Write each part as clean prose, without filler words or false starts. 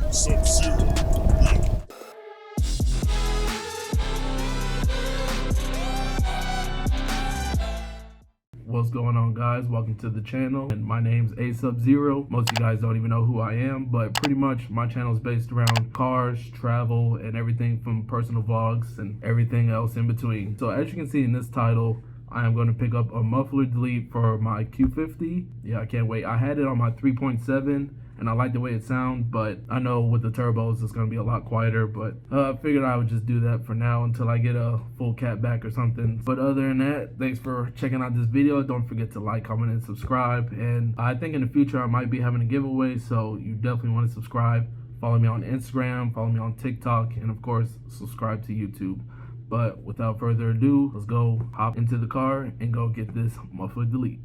What's going on, guys? Welcome to the channel, and my name's A-Sub-Zero. Most of you guys don't even know who I am, but pretty much my channel is based around cars, travel, and everything from personal vlogs and everything else in between. So as you can see in this title, I am going to pick up a muffler delete for my Q50. Yeah, I can't wait. I had it on my 3.7 and I like the way it sounds, but I know with the turbos it's going to be a lot quieter, but I figured I would just do that for now until I get a full cat back or something. But other than that, thanks for checking out this video. Don't forget to like, comment, and subscribe. And I think in the future I might be having a giveaway, so you definitely want to subscribe. Follow me on Instagram, follow me on TikTok, and of course subscribe to YouTube. But without further ado, let's go hop into the car and go get this muffler delete.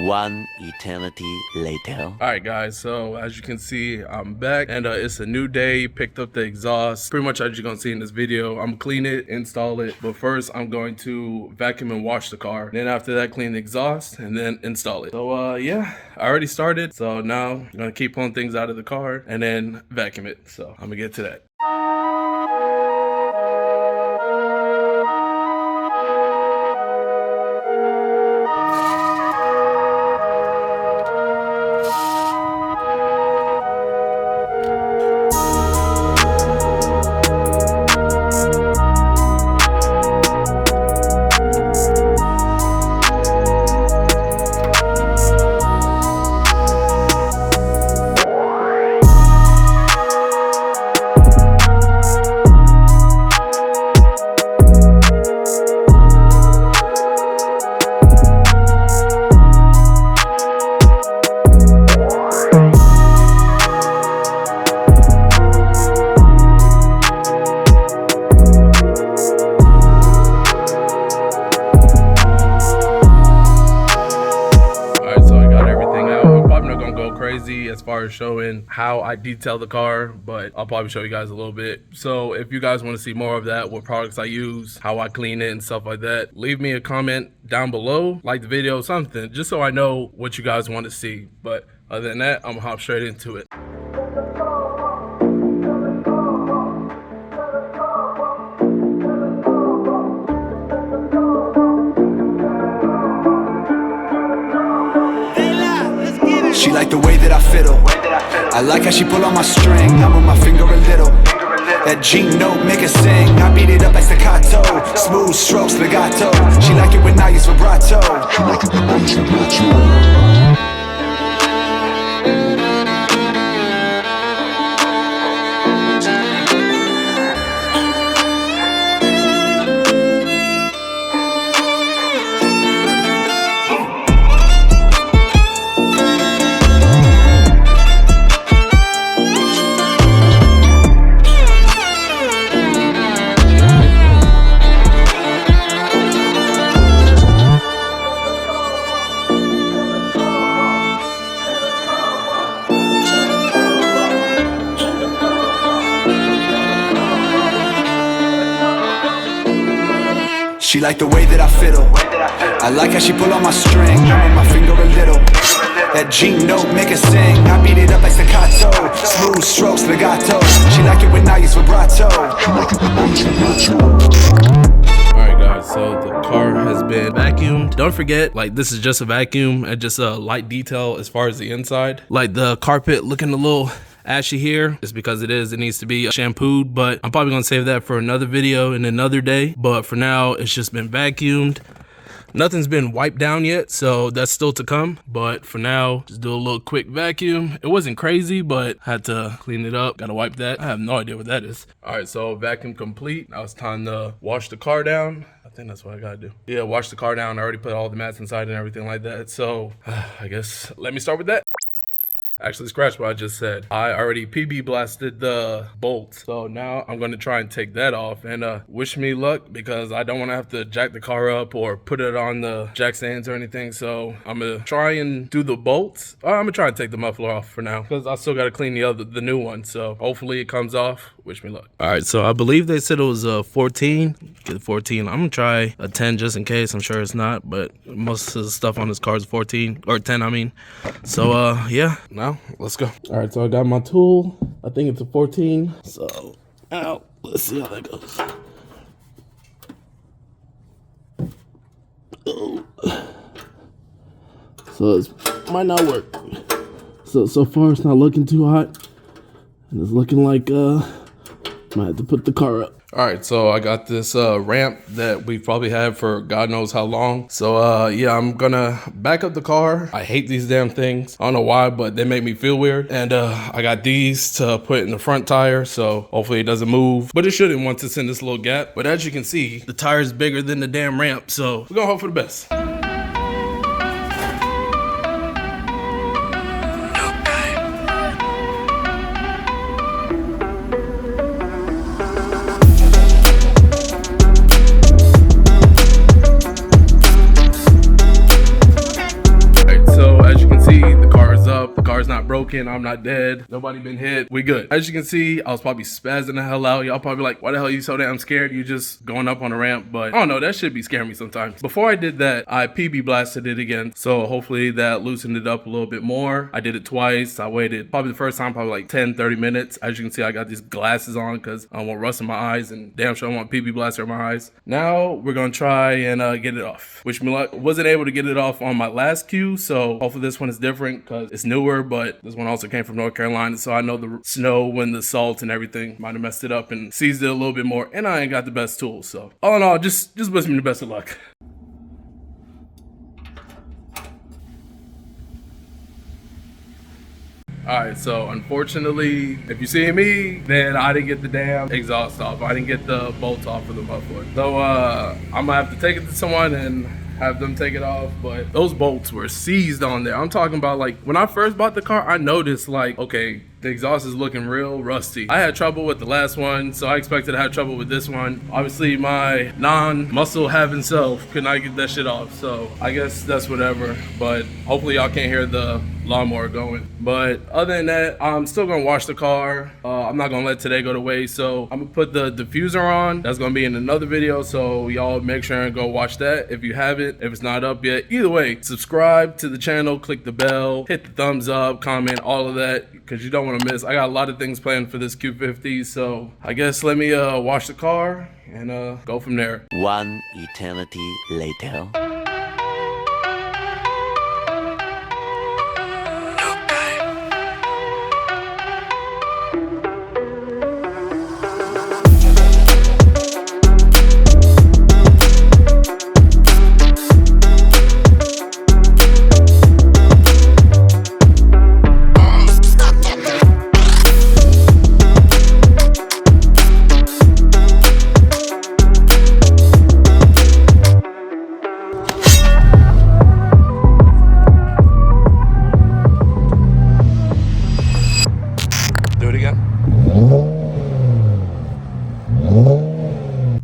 One eternity later. Alright guys, so as you can see, I'm back and it's a new day. Picked up the exhaust. Pretty much as you're gonna see in this video, I'm clean it, install it, but first I'm going to vacuum and wash the car. Then after that, clean the exhaust and then install it. So yeah, I already started, so now I'm gonna keep pulling things out of the car and then vacuum it. So I'm gonna get to that. As far as showing how I detail the car, but I'll probably show you guys a little bit. So if you guys want to see more of that, what products I use, how I clean it and stuff like that, leave me a comment down below, like the video, something, just so I know what you guys want to see. But other than that, I'm gonna hop straight into it. She like the way that I fiddle. I like how she pull on my string. I move my finger a little. That G note make her sing. I beat it up like staccato. Smooth strokes, legato. She like it when I use vibrato. She like it when I use vibrato. She like the way that I fiddle. I like how she pull on my string. I'm on my finger a little. That G note make her sing. I beat it up like staccato. Smooth strokes, legato. She like it when I use vibrato. Alright guys, so the car has been vacuumed. Don't forget, like, this is just a vacuum and just a light detail as far as the inside. Like, the carpet looking a little ashy here is because it needs to be shampooed, but I'm probably gonna save that for another video in another day. But for now, it's just been vacuumed. Nothing's been wiped down yet, so that's still to come. But for now, just do a little quick vacuum. It wasn't crazy, but had to clean it up. Gotta wipe that. I have no idea what that is. All right, so vacuum complete. Now it's time to wash the car down. I think that's what I gotta do. Yeah, wash the car down. I already put all the mats inside and everything like that. So I guess let me start with that. Actually, scratch what I just said. I already PB blasted the bolts. So now I'm gonna try and take that off, and wish me luck, because I don't wanna have to jack the car up or put it on the jack stands or anything. So I'm gonna try and do the bolts. I'm gonna try and take the muffler off for now, because I still gotta clean the new one. So hopefully it comes off. Wish me luck. All right, so I believe they said it was a 14. Get a 14. I'm gonna try a 10 just in case. I'm sure it's not, but most of the stuff on this car is 14 or 10. I mean, so yeah. Now let's go. All right, so I got my tool. I think it's a 14. So now let's see how that goes. Oh. So it might not work. So far it's not looking too hot, and it's looking like might have to put the car up. All right, so I got this ramp that we've probably had for God knows how long. So yeah, I'm gonna back up the car. I hate these damn things. I don't know why, but they make me feel weird. And I got these to put in the front tire, so hopefully it doesn't move. But it shouldn't once it's in this little gap. But as you can see, the tire is bigger than the damn ramp, so we're gonna hope for the best. Not broken, I'm not dead, nobody been hit, we good. As you can see, I was probably spazzing the hell out. Y'all probably like, why the hell are you so damn scared? You just going up on a ramp. But I don't know, that should be scaring me sometimes. Before I did that, I PB blasted it again, so hopefully that loosened it up a little bit more. I did it twice. I waited probably the first time probably like 10-30 minutes. As you can see, I got these glasses on because I don't want rust in my eyes, and damn sure I want PB blaster in my eyes. Now we're gonna try and get it off. Wish me luck. Wasn't able to get it off on my last Q, so hopefully this one is different because it's newer, but this one also came from North Carolina, so I know the snow and the salt and everything might have messed it up and seized it a little bit more, and I ain't got the best tools. So all in all, just wish me the best of luck. Alright, so unfortunately, if you see me, then I didn't get the damn exhaust off. I didn't get the bolts off of the muffler. So I'm gonna have to take it to someone and have them take it off. But those bolts were seized on there. I'm talking about, like, when I first bought the car, I noticed, like, okay, the exhaust is looking real rusty. I had trouble with the last one, so I expected to have trouble with this one. Obviously, my non-muscle having self could not get that shit off, so I guess that's whatever. But hopefully y'all can't hear the lawnmower going. But other than that, I'm still gonna wash the car. I'm not gonna let today go to waste, so I'm gonna put the diffuser on. That's gonna be in another video, so y'all make sure and go watch that if you haven't, if it's not up yet. Either way, subscribe to the channel, click the bell, hit the thumbs up, comment, all of that, because you don't want to miss. I got a lot of things planned for this Q50, so I guess let me wash the car and go from there. One eternity later.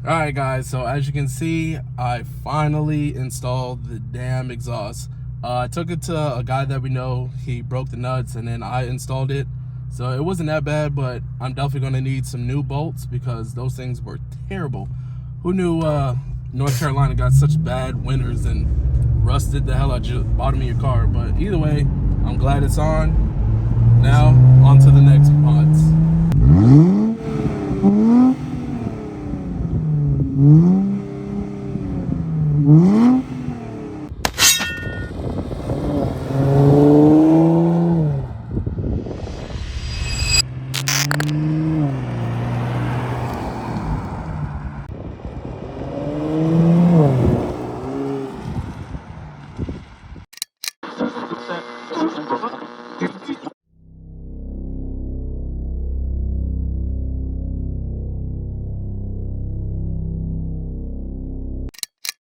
Alright guys, so as you can see, I finally installed the damn exhaust. I took it to a guy that we know. He broke the nuts and then I installed it. So it wasn't that bad, but I'm definitely going to need some new bolts because those things were terrible. Who knew North Carolina got such bad winters and rusted the hell out your bottom of your car. But either way, I'm glad it's on. Now, on to the next mods.